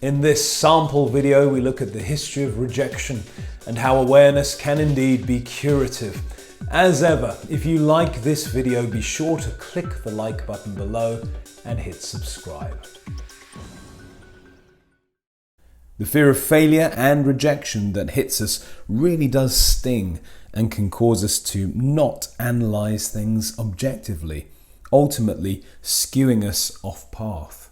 In this sample video, we look at the history of rejection and how awareness can indeed be curative. As ever, if you like this video, be sure to click the like button below and hit subscribe. The fear of failure and rejection that hits us really does sting and can cause us to not analyze things objectively, ultimately skewing us off path.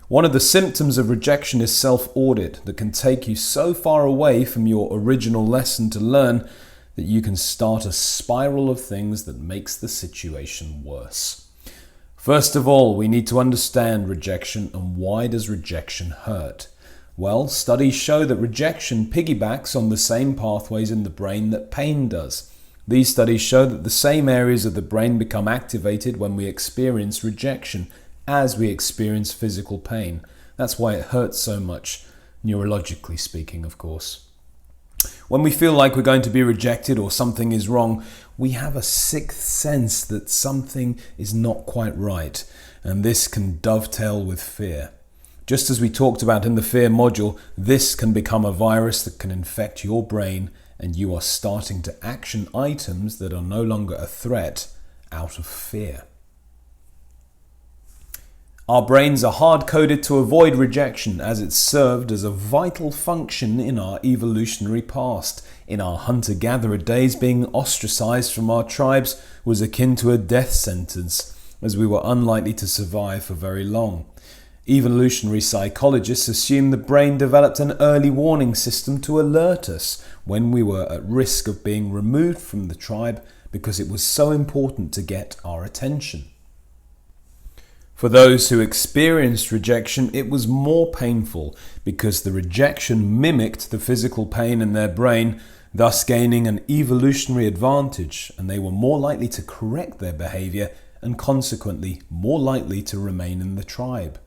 One of the symptoms of rejection is self-audit that can take you so far away from your original lesson to learn that you can start a spiral of things that makes the situation worse. First of all, we need to understand rejection and why does rejection hurt? Well, studies show that rejection piggybacks on the same pathways in the brain that pain does. These studies show that the same areas of the brain become activated when we experience rejection as we experience physical pain. That's why it hurts so much, neurologically speaking, of course. When we feel like we're going to be rejected or something is wrong, we have a sixth sense that something is not quite right, and this can dovetail with fear. Just as we talked about in the fear module, this can become a virus that can infect your brain, and you are starting to action items that are no longer a threat out of fear. Our brains are hard-coded to avoid rejection as it served as a vital function in our evolutionary past. In our hunter-gatherer days, being ostracized from our tribes was akin to a death sentence, as we were unlikely to survive for very long. Evolutionary psychologists assume the brain developed an early warning system to alert us when we were at risk of being removed from the tribe because it was so important to get our attention. For those who experienced rejection, it was more painful because the rejection mimicked the physical pain in their brain, thus gaining an evolutionary advantage, and they were more likely to correct their behavior and consequently more likely to remain in the tribe.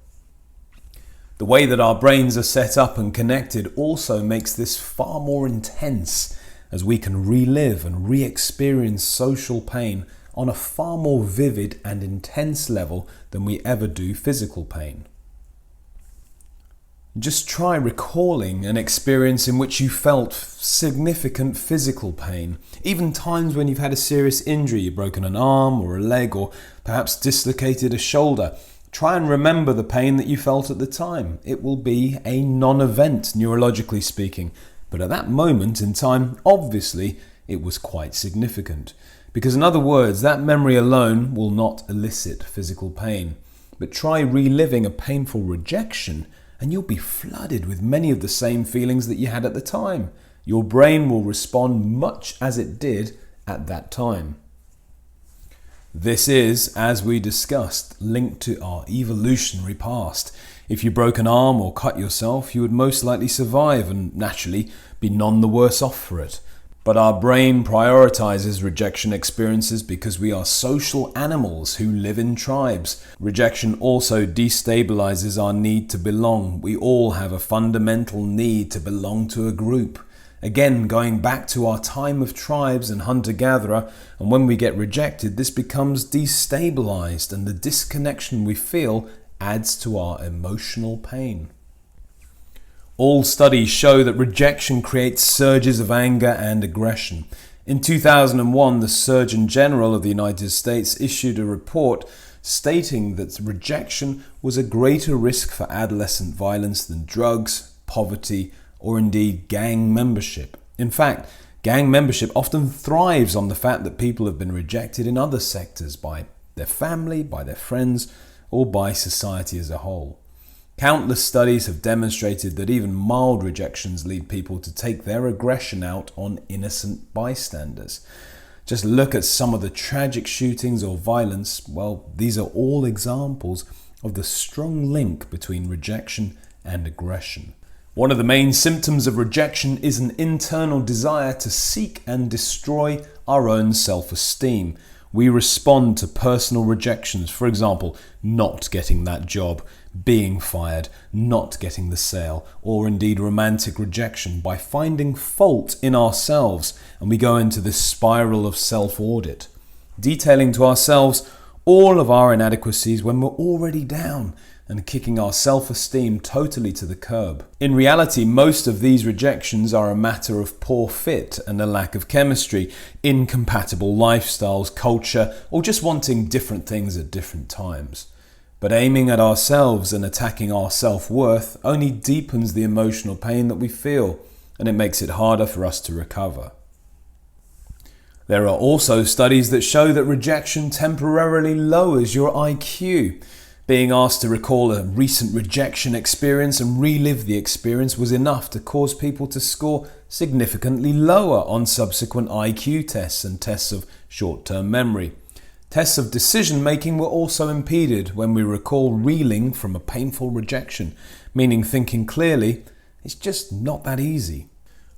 The way that our brains are set up and connected also makes this far more intense, as we can relive and re-experience social pain on a far more vivid and intense level than we ever do physical pain. Just try recalling an experience in which you felt significant physical pain, even times when you've had a serious injury, you've broken an arm or a leg or perhaps dislocated a shoulder. Try and remember the pain that you felt at the time. It will be a non-event, neurologically speaking, but at that moment in time, obviously, it was quite significant. Because in other words, that memory alone will not elicit physical pain. But try reliving a painful rejection and you'll be flooded with many of the same feelings that you had at the time. Your brain will respond much as it did at that time. This is, as we discussed, linked to our evolutionary past. If you broke an arm or cut yourself, you would most likely survive and naturally be none the worse off for it. But our brain prioritizes rejection experiences because we are social animals who live in tribes. Rejection also destabilizes our need to belong. We all have a fundamental need to belong to a group. Again, going back to our time of tribes and hunter-gatherer, and when we get rejected, this becomes destabilized, and the disconnection we feel adds to our emotional pain. All studies show that rejection creates surges of anger and aggression. In 2001, the Surgeon General of the United States issued a report stating that rejection was a greater risk for adolescent violence than drugs, poverty, or indeed gang membership. In fact, gang membership often thrives on the fact that people have been rejected in other sectors by their family, by their friends, or by society as a whole. Countless studies have demonstrated that even mild rejections lead people to take their aggression out on innocent bystanders. Just look at some of the tragic shootings or violence. Well, these are all examples of the strong link between rejection and aggression. One of the main symptoms of rejection is an internal desire to seek and destroy our own self-esteem. We respond to personal rejections, for example, not getting that job, being fired, not getting the sale, or indeed romantic rejection by finding fault in ourselves, and we go into this spiral of self-audit, detailing to ourselves all of our inadequacies when we're already down. and kicking our self-esteem totally to the curb. In reality, most of these rejections are a matter of poor fit and a lack of chemistry, incompatible lifestyles, culture, or just wanting different things at different times. But aiming at ourselves and attacking our self-worth only deepens the emotional pain that we feel, and it makes it harder for us to recover. There are also studies that show that rejection temporarily lowers your IQ. Being asked to recall a recent rejection experience and relive the experience was enough to cause people to score significantly lower on subsequent IQ tests and tests of short-term memory. Tests of decision-making were also impeded when we recall reeling from a painful rejection, meaning thinking clearly, it's just not that easy.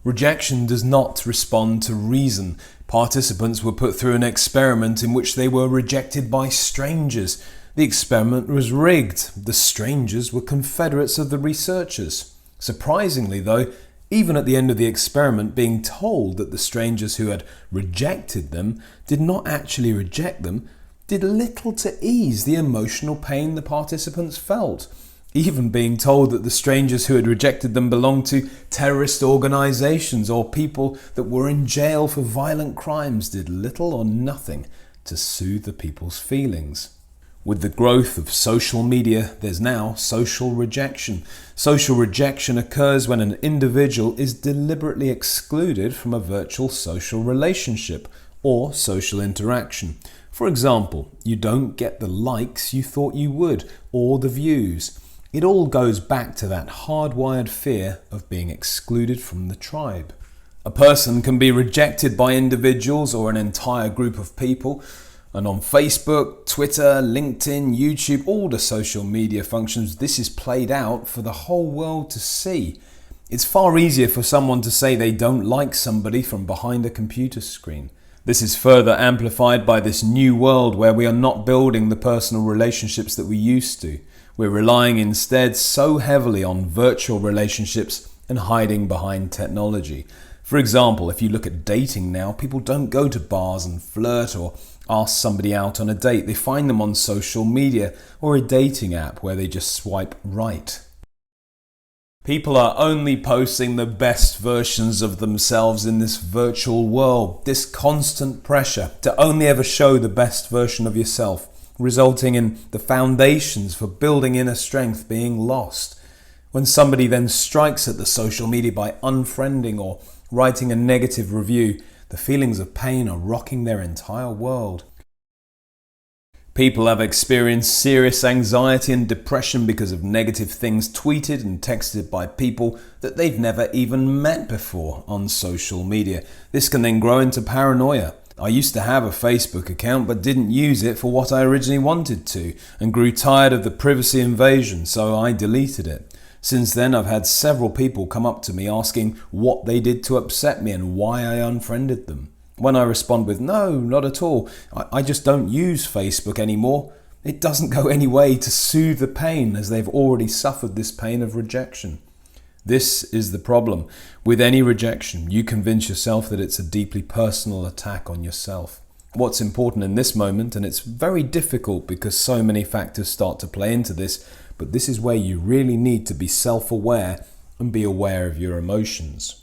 Rejection does not respond to reason. Participants were put through an experiment in which they were rejected by strangers. The experiment was rigged. The strangers were confederates of the researchers. Surprisingly, though, even at the end of the experiment, being told that the strangers who had rejected them did not actually reject them, did little to ease the emotional pain the participants felt. Even being told that the strangers who had rejected them belonged to terrorist organizations or people that were in jail for violent crimes did little or nothing to soothe the people's feelings. With the growth of social media, there's now social rejection. Social rejection occurs when an individual is deliberately excluded from a virtual social relationship or social interaction. For example, you don't get the likes you thought you would or the views. It all goes back to that hardwired fear of being excluded from the tribe. A person can be rejected by individuals or an entire group of people, and on Facebook, Twitter, LinkedIn, YouTube, all the social media functions, this is played out for the whole world to see. It's far easier for someone to say they don't like somebody from behind a computer screen. This is further amplified by this new world where we are not building the personal relationships that we used to. We're relying instead so heavily on virtual relationships and hiding behind technology. For example, if you look at dating now, people don't go to bars and flirt or ask somebody out on a date. They find them on social media or a dating app where they just swipe right. People are only posting the best versions of themselves in this virtual world. This constant pressure to only ever show the best version of yourself, resulting in the foundations for building inner strength being lost. When somebody then strikes at the social media by unfriending or writing a negative review, the feelings of pain are rocking their entire world. People have experienced serious anxiety and depression because of negative things tweeted and texted by people that they've never even met before on social media. This can then grow into paranoia. I used to have a Facebook account but didn't use it for what I originally wanted to and grew tired of the privacy invasion, so I deleted it. Since then, I've had several people come up to me asking what they did to upset me and why I unfriended them. When I respond with, no, not at all, I just don't use Facebook anymore, it doesn't go any way to soothe the pain as they've already suffered this pain of rejection. This is the problem. With any rejection, you convince yourself that it's a deeply personal attack on yourself. What's important in this moment, and it's very difficult because so many factors start to play into this, but this is where you really need to be self-aware and be aware of your emotions.